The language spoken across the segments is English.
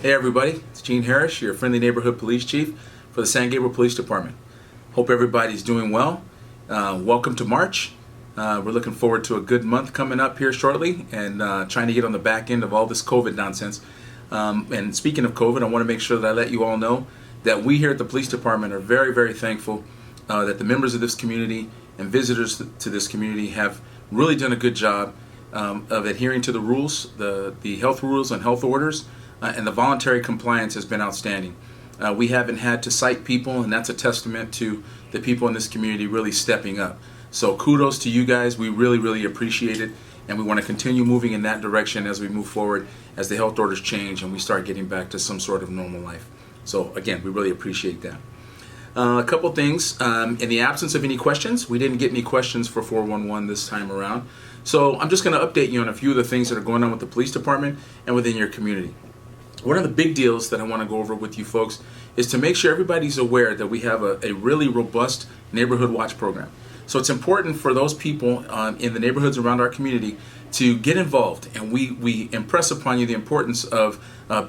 Hey everybody, it's Gene Harris, your friendly neighborhood police chief for the San Gabriel Police Department. Hope everybody's doing well. Welcome to March. We're looking forward to a good month coming up here shortly and trying to get on the back end of all this COVID nonsense. And speaking of COVID, I want to make sure that I let you all know that we here at the police department are very, very thankful that the members of this community and visitors to this community have really done a good job of adhering to the rules, the health rules and health orders, and the voluntary compliance has been outstanding. We haven't had to cite people, and that's a testament to the people in this community really stepping up. So kudos to you guys. We really, really appreciate it, and we want to continue moving in that direction as we move forward, as the health orders change and we start getting back to some sort of normal life. So again, we really appreciate that. A couple things. In the absence of any questions, we didn't get any questions for 411 this time around. So I'm just going to update you on a few of the things that are going on with the police department and within your community. One of the big deals that I want to go over with you folks is to make sure everybody's aware that we have a really robust neighborhood watch program. So it's important for those people in the neighborhoods around our community to get involved, and we impress upon you the importance of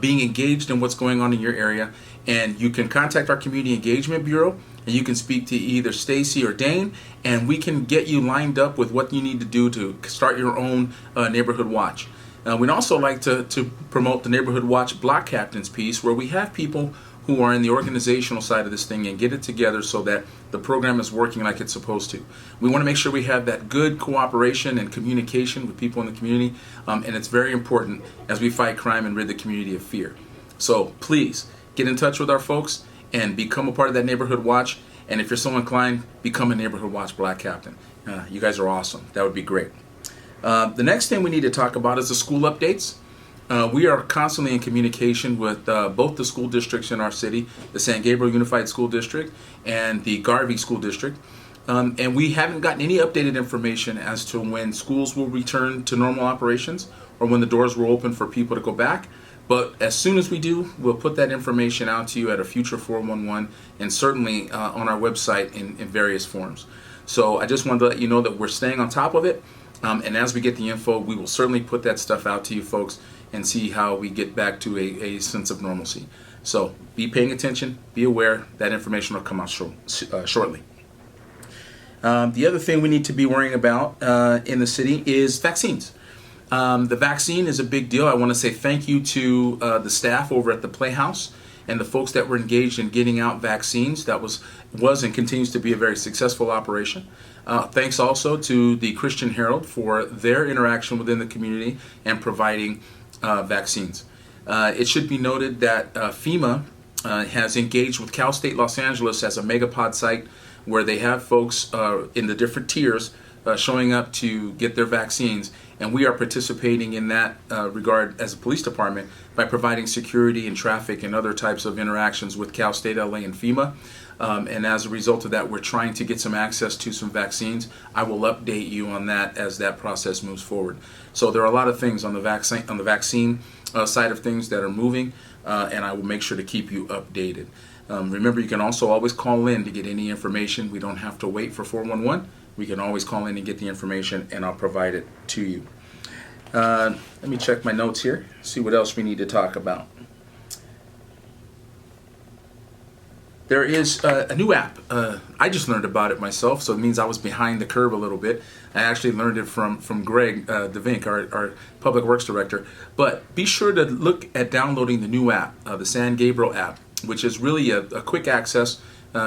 being engaged in what's going on in your area. And you can contact our Community Engagement Bureau, and you can speak to either Stacy or Dane, and we can get you lined up with what you need to do to start your own neighborhood watch. We'd also like to promote the Neighborhood Watch Block Captains piece, where we have people who are in the organizational side of this thing and get it together so that the program is working like it's supposed to. We want to make sure we have that good cooperation and communication with people in the community, and it's very important as we fight crime and rid the community of fear. So please get in touch with our folks and become a part of that Neighborhood Watch, and if you're so inclined, become a Neighborhood Watch Block Captain. You guys are awesome. That would be great. The next thing we need to talk about is the school updates. We are constantly in communication with both the school districts in our city, the San Gabriel Unified School District and the Garvey School District. And we haven't gotten any updated information as to when schools will return to normal operations or when the doors will open for people to go back. But as soon as we do, we'll put that information out to you at a future 411 and certainly on our website in various forms. So I just wanted to let you know that we're staying on top of it. And as we get the info, we will certainly put that stuff out to you folks and see how we get back to a sense of normalcy. So be paying attention, be aware, that information will come out shortly. The other thing we need to be worrying about in the city is vaccines. The vaccine is a big deal. I want to say thank you to the staff over at the Playhouse and the folks that were engaged in getting out vaccines. That was and continues to be a very successful operation. Thanks also to the Christian Herald for their interaction within the community and providing vaccines. It should be noted that FEMA has engaged with Cal State Los Angeles as a megapod site where they have folks in the different tiers showing up to get their vaccines, and we are participating in that regard as a police department by providing security and traffic and other types of interactions with Cal State LA and FEMA. And as a result of that, we're trying to get some access to some vaccines. I will update you on that as that process moves forward. So there are a lot of things on the vaccine side of things that are moving, and I will make sure to keep you updated. Remember, you can also always call in to get any information. We don't have to wait for 411. We can always call in and get the information, and I'll provide it to you. Let me check my notes here, see what else we need to talk about. There is a new app. I just learned about it myself, so it means I was behind the curve a little bit. I actually learned it from Greg DeVink, our Public Works Director. But be sure to look at downloading the new app, the San Gabriel app, which is really a quick access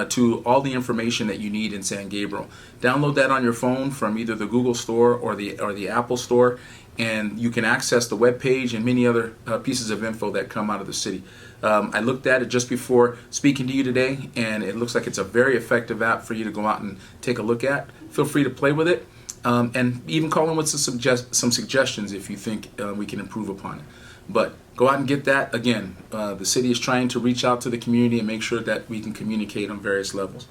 to all the information that you need in San Gabriel. Download that on your phone from either the Google Store or the Apple Store, and you can access the web page and many other pieces of info that come out of the city. I looked at it just before speaking to you today, and it looks like it's a very effective app for you to go out and take a look at. Feel free to play with it, and even call in with some suggestions if you think we can improve upon it. But go out and get that. Again, the city is trying to reach out to the community and make sure that we can communicate on various levels.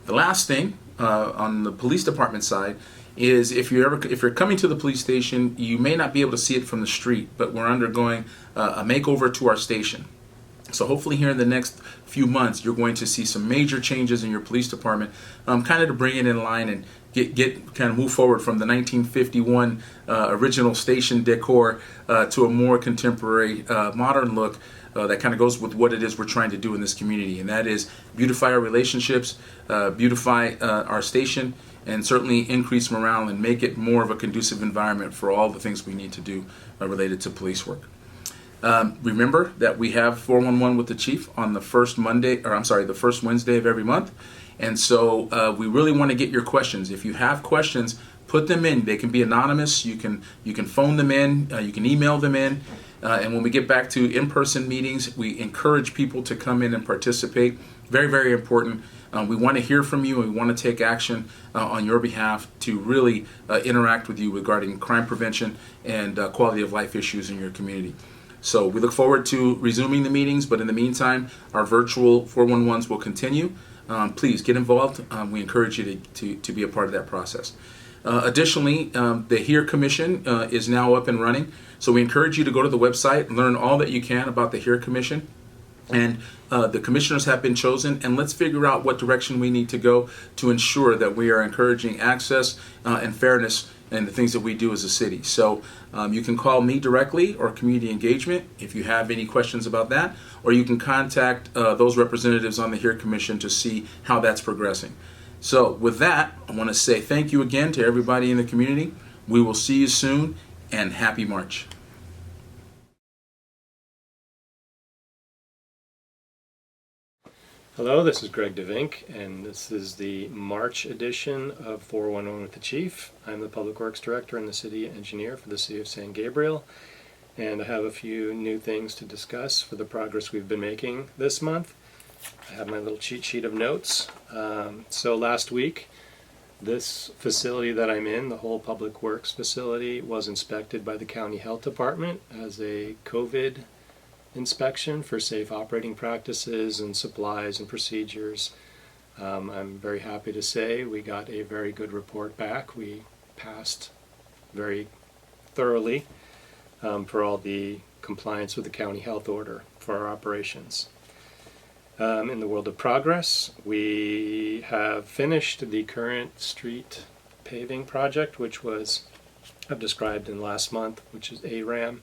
The last thing on the police department side is if you're coming to the police station, you may not be able to see it from the street, but we're undergoing a makeover to our station. So hopefully here in the next few months, you're going to see some major changes in your police department, kind of to bring it in line and get kind of move forward from the 1951 original station decor to a more contemporary, modern look that kind of goes with what it is we're trying to do in this community, and that is beautify our relationships, beautify our station, and certainly increase morale and make it more of a conducive environment for all the things we need to do related to police work. Remember that we have 411 with the Chief on the first the first Wednesday of every month. And so we really want to get your questions. If you have questions, put them in. They can be anonymous. You can phone them in. You can email them in. And when we get back to in-person meetings, we encourage people to come in and participate. Very, very important. We want to hear from you, and we want to take action on your behalf to really interact with you regarding crime prevention and quality of life issues in your community. So we look forward to resuming the meetings, but in the meantime, our virtual 411s will continue. Please get involved. We encourage you to be a part of that process. Additionally, the HEAR Commission is now up and running. So we encourage you to go to the website and learn all that you can about the HEAR Commission. And the commissioners have been chosen, and let's figure out what direction we need to go to ensure that we are encouraging access and fairness in the things that we do as a city. So you can call me directly or community engagement if you have any questions about that, or you can contact those representatives on the HEAR Commission to see how that's progressing. So with that, I want to say thank you again to everybody in the community. We will see you soon, and happy March. Hello, this is Greg DeVink, and this is the March edition of 411 with the Chief. I'm the Public Works Director and the City Engineer for the City of San Gabriel, and I have a few new things to discuss for the progress we've been making this month. I have my little cheat sheet of notes. So last week, this facility that I'm in, the whole Public Works facility, was inspected by the County Health Department as a COVID inspection for safe operating practices and supplies and procedures. I'm very happy to say we got a very good report back. We passed very thoroughly for all the compliance with the county health order for our operations. In the world of progress, we have finished the current street paving project, which was I've described in last month, which is ARAM,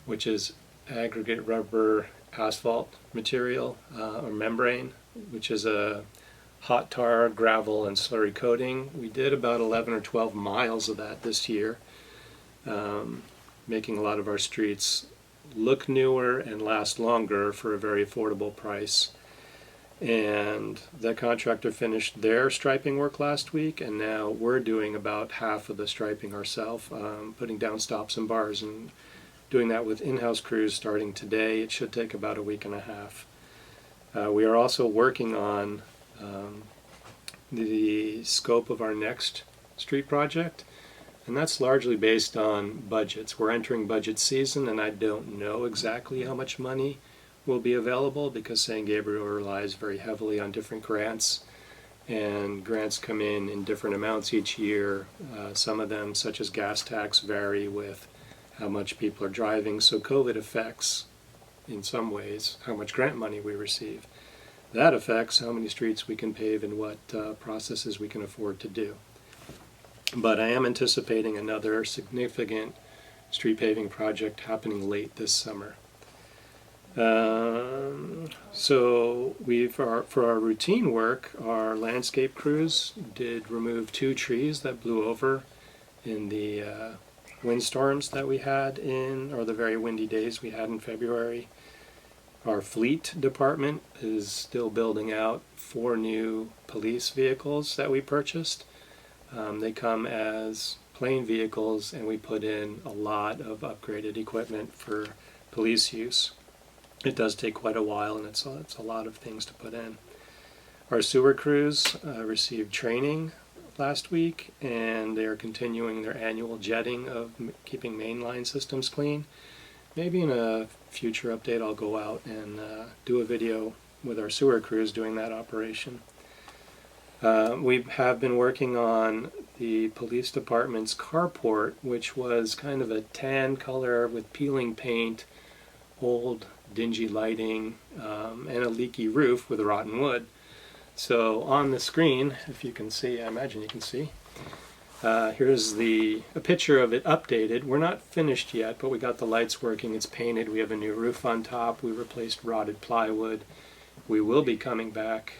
which is aggregate rubber asphalt material or membrane, which is a hot tar, gravel, and slurry coating. We did about 11 or 12 miles of that this year, making a lot of our streets look newer and last longer for a very affordable price. And that contractor finished their striping work last week, and now we're doing about half of the striping ourselves, putting down stops and bars, and doing that with in-house crews starting today. It should take about a week and a half. We are also working on the scope of our next street project, and that's largely based on budgets. We're entering budget season, and I don't know exactly how much money will be available because San Gabriel relies very heavily on different grants, and grants come in different amounts each year. Some of them, such as gas tax, vary with how much people are driving, so COVID affects, in some ways, how much grant money we receive. That affects how many streets we can pave and what processes we can afford to do. But I am anticipating another significant street paving project happening late this summer. So for our routine work, our landscape crews did remove 2 trees that blew over in the windstorms that we had or the very windy days we had in February. Our fleet department is still building out 4 new police vehicles that we purchased. They come as plain vehicles, and we put in a lot of upgraded equipment for police use. It does take quite a while, and it's a lot of things to put in. Our sewer crews received training last week, and they're continuing their annual jetting of keeping mainline systems clean. Maybe in a future update I'll go out and do a video with our sewer crews doing that operation. We have been working on the police department's carport, which was kind of a tan color with peeling paint old, dingy lighting, and a leaky roof with rotten wood. So on the screen, if you can see, I imagine you can see, here's a picture of it updated. We're not finished yet, but we got the lights working. It's painted. We have a new roof on top. We replaced rotted plywood. We will be coming back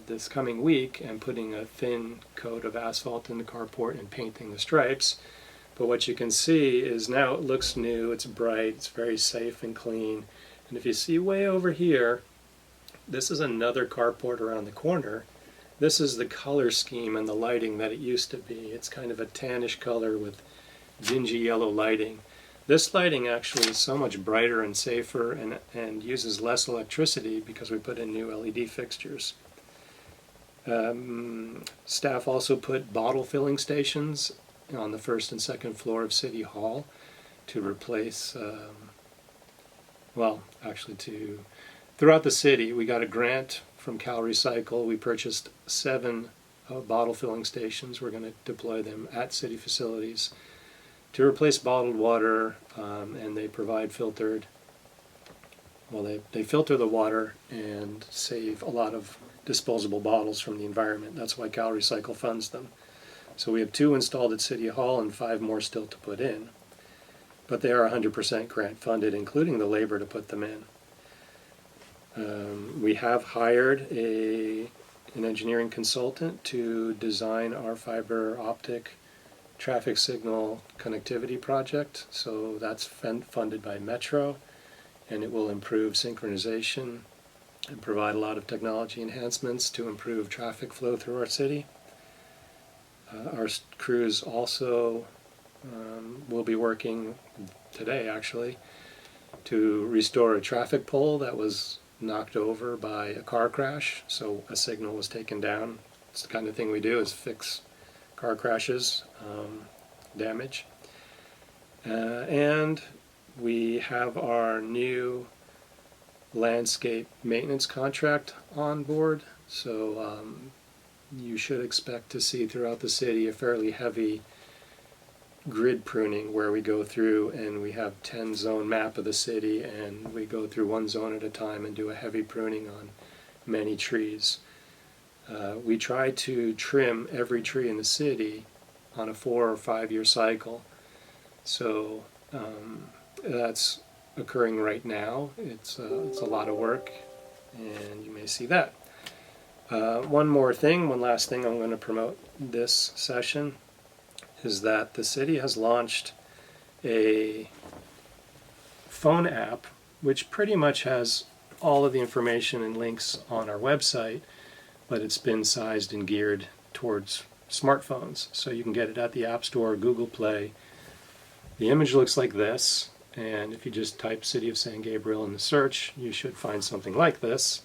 this coming week and putting a thin coat of asphalt in the carport and painting the stripes. But what you can see is now it looks new. It's bright. It's very safe and clean. And if you see way over here, this is another carport around the corner. This is the color scheme and the lighting that it used to be. It's kind of a tannish color with dingy yellow lighting. This lighting actually is so much brighter and safer and uses less electricity because we put in new LED fixtures. Staff also put bottle filling stations on the first and second floor of City Hall to replace, throughout the city. We got a grant from Cal Recycle. We purchased 7 bottle filling stations. We're going to deploy them at city facilities to replace bottled water, and they provide filtered, they filter the water and save a lot of disposable bottles from the environment. That's why Cal Recycle funds them. So we have 2 installed at City Hall and 5 more still to put in. But they are 100% grant funded, including the labor to put them in. We have hired an engineering consultant to design our fiber optic traffic signal connectivity project. So that's funded by Metro, and it will improve synchronization and provide a lot of technology enhancements to improve traffic flow through our city. Our crews also will be working today, actually, to restore a traffic pole that was knocked over by a car crash, so a signal was taken down. It's the kind of thing we do, is fix car crashes, damage. And we have our new landscape maintenance contract on board, so you should expect to see throughout the city a fairly heavy grid pruning where we go through and we have 10 zone map of the city, and we go through one zone at a time and do a heavy pruning on many trees. We try to trim every tree in the city on a 4 or 5 year cycle. So that's occurring right now. It's a lot of work, and you may see that. One last thing I'm going to promote this session is that the city has launched a phone app which pretty much has all of the information and links on our website, but it's been sized and geared towards smartphones. So you can get it at the App Store or Google Play. The image looks like this, and if you just type City of San Gabriel in the search, you should find something like this.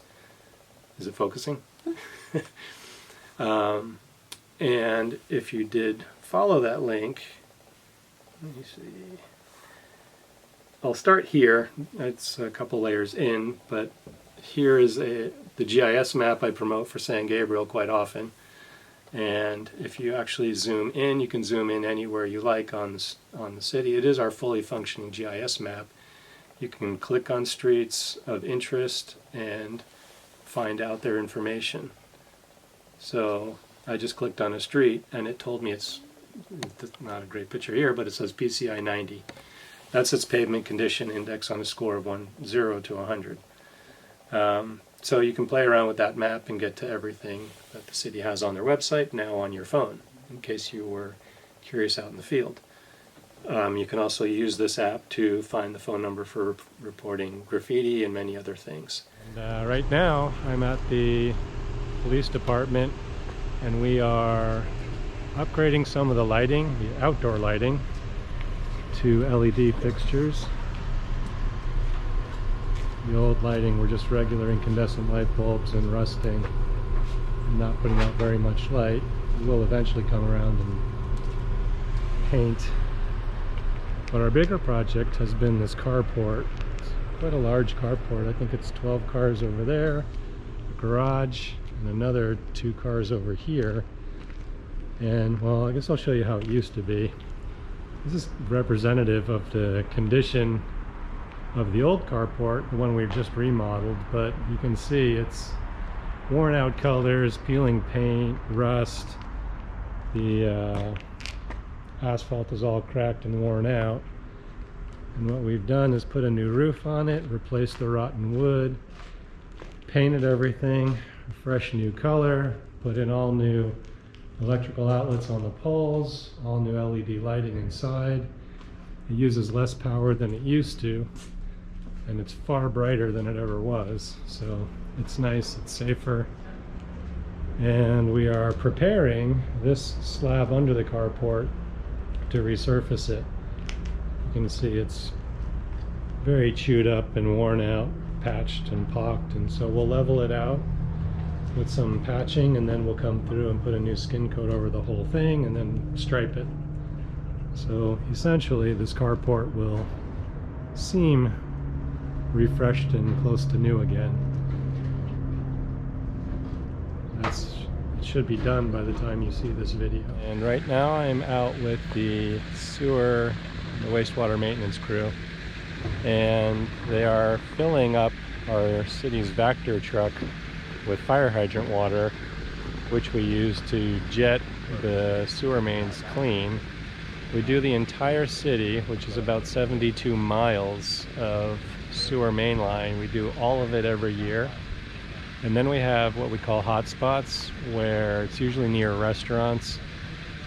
Is it focusing? And if you did follow that link, let me see. I'll start here. It's a couple layers in, but here is the GIS map I promote for San Gabriel quite often. And if you actually zoom in, you can zoom in anywhere you like on the city. It is our fully functioning GIS map. You can click on streets of interest and find out their information. So I just clicked on a street and it told me it's not a great picture here, but it says PCI 90. That's its pavement condition index on a score of 0 to 100. So you can play around with that map and get to everything that the city has on their website now on your phone, in case you were curious out in the field. You can also use this app to find the phone number for reporting graffiti and many other things. And right now I'm at the police department, and we are upgrading some of the lighting, the outdoor lighting, to LED fixtures. The old lighting were just regular incandescent light bulbs and rusting and not putting out very much light. We will eventually come around and paint. But our bigger project has been this carport. It's quite a large carport. I think it's 12 cars over there, a garage, and another 2 cars over here. And well, I guess I'll show you how it used to be. This is representative of the condition of the old carport, the one we've just remodeled, but you can see it's worn out colors, peeling paint, rust. The asphalt is all cracked and worn out. And what we've done is put a new roof on it, replaced the rotten wood, painted everything, a fresh new color, put in all new electrical outlets on the poles, all new LED lighting inside. It uses less power than it used to, and it's far brighter than it ever was. So it's nice, it's safer. And we are preparing this slab under the carport to resurface it. You can see it's very chewed up and worn out, patched and pocked, and so we'll level it out with some patching, and then we'll come through and put a new skin coat over the whole thing and then stripe it. So essentially this carport will seem refreshed and close to new again. It should be done by the time you see this video. And right now I'm out with the sewer, the wastewater maintenance crew, and they are filling up our city's Vector truck with fire hydrant water, which we use to jet the sewer mains clean. We do the entire city, which is about 72 miles of sewer main line. We do all of it every year. And then we have what we call hotspots, where it's usually near restaurants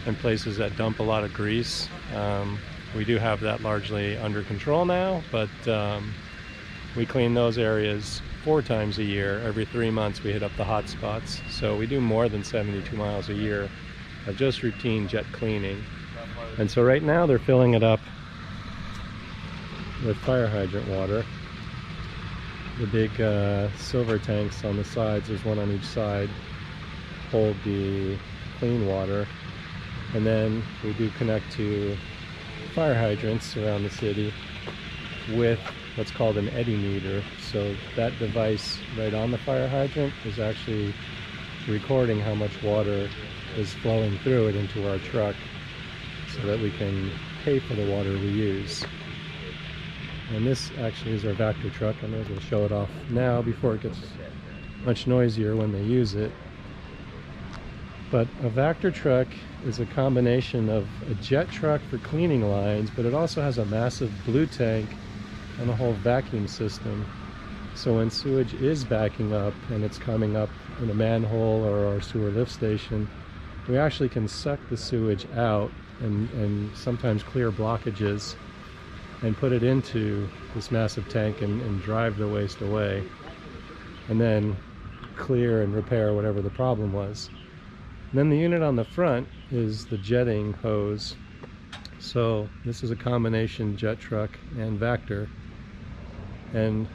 and places that dump a lot of grease. We do have that largely under control now, but we clean those areas 4 times a year. Every 3 months we hit up the hotspots. So we do more than 72 miles a year of just routine jet cleaning. And so right now they're filling it up with fire hydrant water. The big silver tanks on the sides, there's one on each side, hold the clean water. And then we do connect to fire hydrants around the city with what's called an eddy meter. So that device right on the fire hydrant is actually recording how much water is flowing through it into our truck, so that we can pay for the water we use. And this actually is our Vector truck. I may as well show it off now before it gets much noisier when they use it. But a Vector truck is a combination of a jet truck for cleaning lines, but it also has a massive blue tank and a whole vacuum system. So when sewage is backing up and it's coming up in a manhole or our sewer lift station, we actually can suck the sewage out and sometimes clear blockages and put it into this massive tank and drive the waste away, and then clear and repair whatever the problem was. And then the unit on the front is the jetting hose. So this is a combination jet truck and Vector. And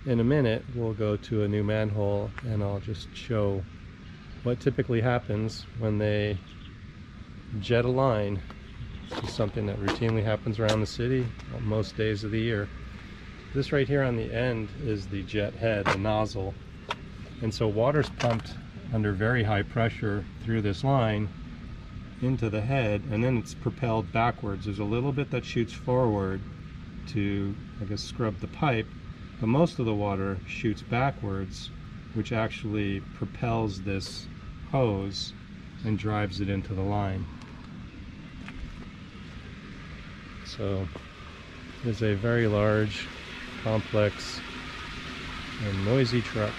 in a minute we'll go to a new manhole and I'll just show what typically happens when they jet a line. This is something that routinely happens around the city on most days of the year. This right here on the end is the jet head, the nozzle. And so water's pumped under very high pressure through this line into the head, and then it's propelled backwards. There's a little bit that shoots forward to, I guess, scrub the pipe, but most of the water shoots backwards, which actually propels this hose and drives it into the line. So it's a very large, complex, and noisy truck.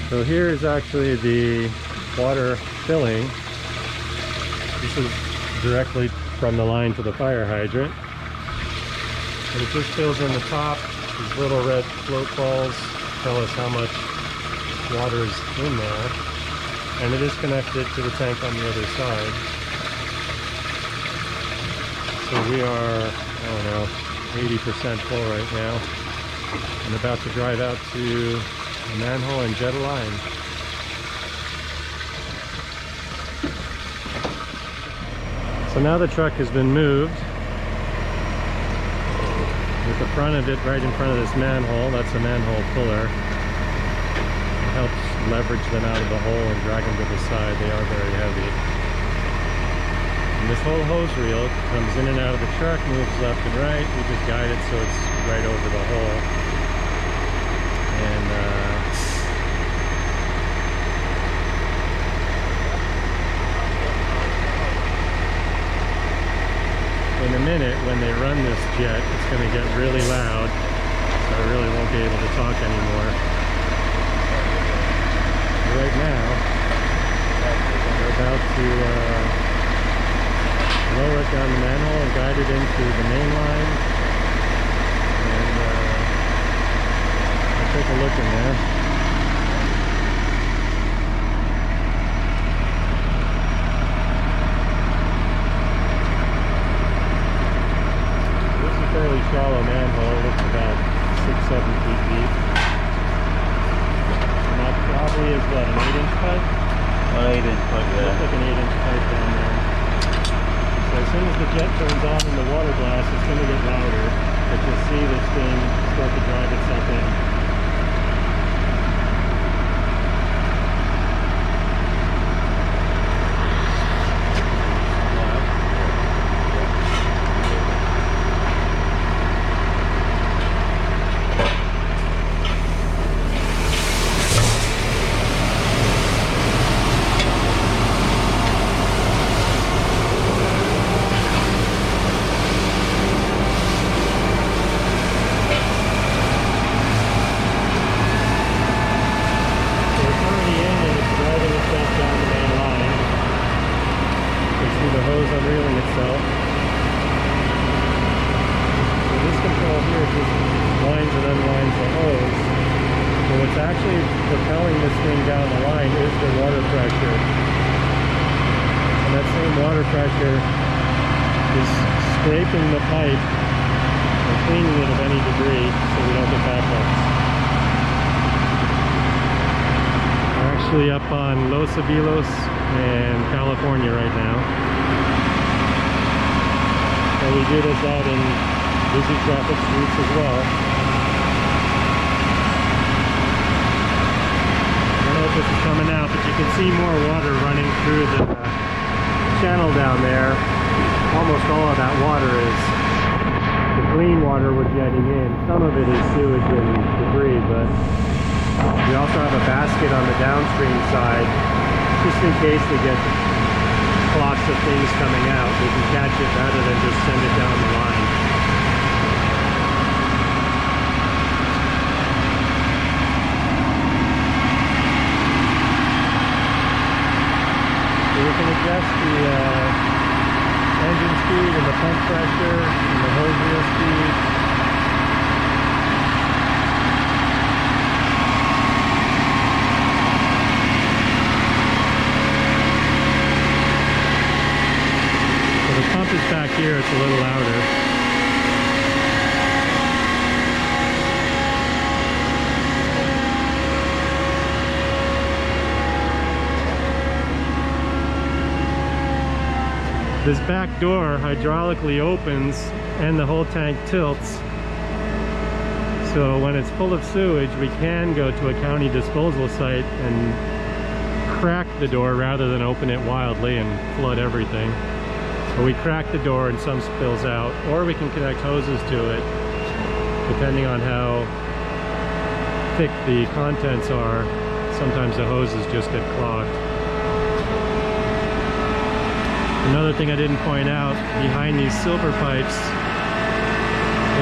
So here is actually the water filling. This is directly from the line to the fire hydrant. And it just fills in the top. These little red float balls tell us how much water is in there. And it is connected to the tank on the other side. So we are, I don't know, 80% full right now. I'm about to drive out to a manhole and jet a line. So now the truck has been moved. With the front of it right in front of this manhole, that's a manhole puller. It helps leverage them out of the hole and drag them to the side. They are very heavy. And this whole hose reel comes in and out of the truck, moves left and right. We just guide it so it's right over the hole. And in a minute, when they run this jet, it's going to get really loud. So I really won't be able to talk anymore. Right now, we're about to lower it down the manhole and guide it into the main line. And I'll take a look in there. This is a fairly shallow manhole. It's about 6-7 feet deep. And that probably is what, an 8-inch pipe? An 8-inch pipe, yeah. Looks like an 8-inch pipe down there. So as soon as the jet turns on in the water glass, it's going to get louder, but you'll see this thing start to drive itself in. Unreeling itself. So this control here just winds and unwinds the hose. So what's actually propelling this thing down the line is the water pressure. And that same water pressure is scraping the pipe and cleaning it of any debris so we don't get backups. We're actually up on Los Avilos in California right now. So we do this out in busy traffic streets as well. I don't know if this is coming out, but you can see more water running through the channel down there. Almost all of that water is the clean water we're jetting in. Some of it is sewage and debris, but we also have a basket on the downstream side, just in case we get clots of things coming out. We can catch it rather than just send it down the line. So we can adjust the engine speed and the pump pressure and the hose reel speed. Is back here, it's a little louder. This back door hydraulically opens and the whole tank tilts. So when it's full of sewage, we can go to a county disposal site and crack the door rather than open it wildly and flood everything. But we crack the door and some spills out, or we can connect hoses to it, depending on how thick the contents are. Sometimes the hoses just get clogged. Another thing I didn't point out, behind these silver pipes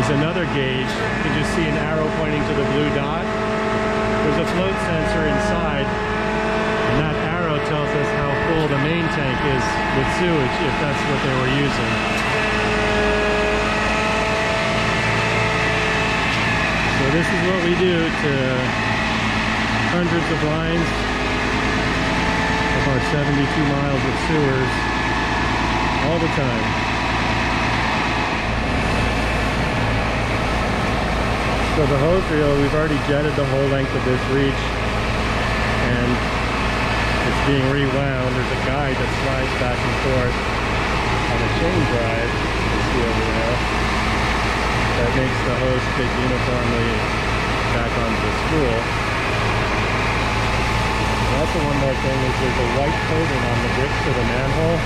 is another gauge. You can just see an arrow pointing to the blue dot. There's a float sensor inside, and that arrow tells us how full the main tank is with sewage, if that's what they were using. So this is what we do to hundreds of lines of our 72 miles of sewers all the time. So the hose reel, we've already jetted the whole length of this reach, and it's being rewound. There's a guide that slides back and forth on a chain drive, you see over there, that makes the hose fit uniformly back onto the spool. And also one more thing is there's a white coating on the bricks of the manhole.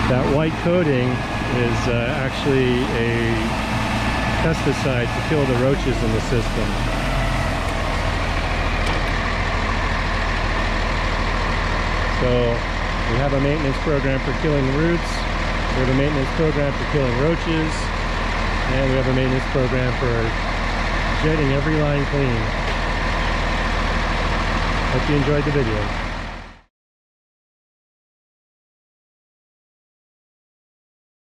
That white coating is actually a pesticide to kill the roaches in the system. So we have a maintenance program for killing roots, we have a maintenance program for killing roaches, and we have a maintenance program for jetting every line clean. Hope you enjoyed the video.